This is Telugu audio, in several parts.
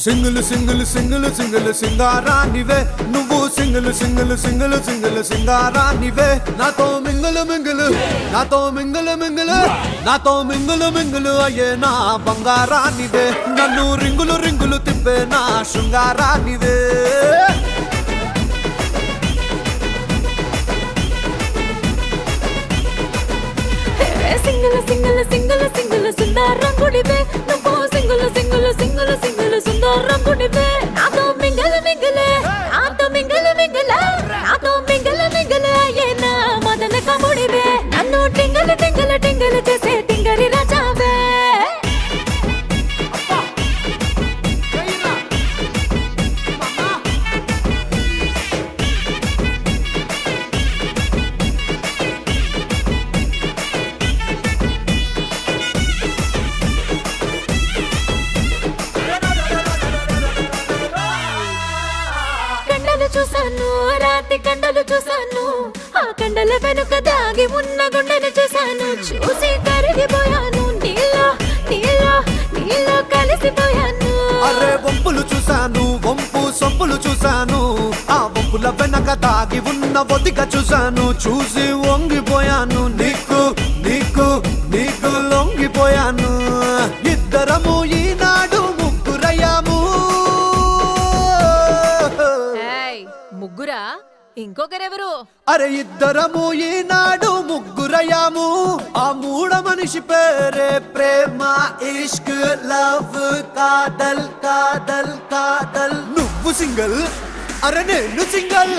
సింగిల్ సింగిల్ సింగిల్ సింగిల్ సింగారానివే నువ్వు సింగిల్ సింగిల్ సింగిల్ సింగిల్ సింగారానివే నాతో మింగిల్ మింగిల్ నాతో మింగిల్ మింగిల్ నాతో మింగిల్ మింగిల్ అయ్యే నా బంగారానివే నన్ను రింగులు రింగులు తిప్పే నా శృంగారానివే సింగిల్ సింగిల్ సింగిల్ సింగిల్ సుందరంగుడివే నువ్వు సింగిల్ సింగిల్ సింగిల్ సింగిల్ సుందరంగుడివే నాతో మింగల మింగలే నాతో మింగల మింగలే నాతో మింగల మింగలే అయ్యే నా మదన కముడివే నన్ను టింగల టింగల టింగల చేసే టింగరి రాజావే చూసాను రాత్రి కండలు చూసాను ఆ కండల వెనుక దాగి ఉన్న గుండెను చూసాను చూసి కరిగిపోయాను నీలో నీలో నీలో కలిసిపోయాను అరే వంపులు చూసాను వంపు సొంపులు చూసాను ఆ వంపుల వెనక దాగి ఉన్న ఒదిగ చూసాను చూసి వంగిపోయాను నీకు నీకు నీకు లొంగిపోయాను ఇద్దరము ఈనాడు ముగ్గురయ్యాము ముగ్గురా ఇంకొకరెవరు అరే ఇద్దరము ఈనాడు ముగ్గురయ్యాము ఆ మూడ మనిషి పేరే ప్రేమ ఇష్క్ లవ్ కాదల్ కాదల్ కాదల్ నువ్వు సింగిల్ అరే నేను single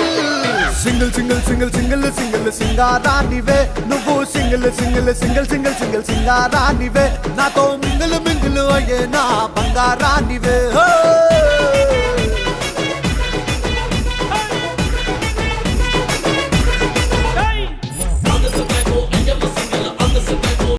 single single single single single సింగారానివే నువ్వు single single single single single సింగారానివే నాతో మింగిల్ మింగిల్ అయ్యే నా బంగారానివే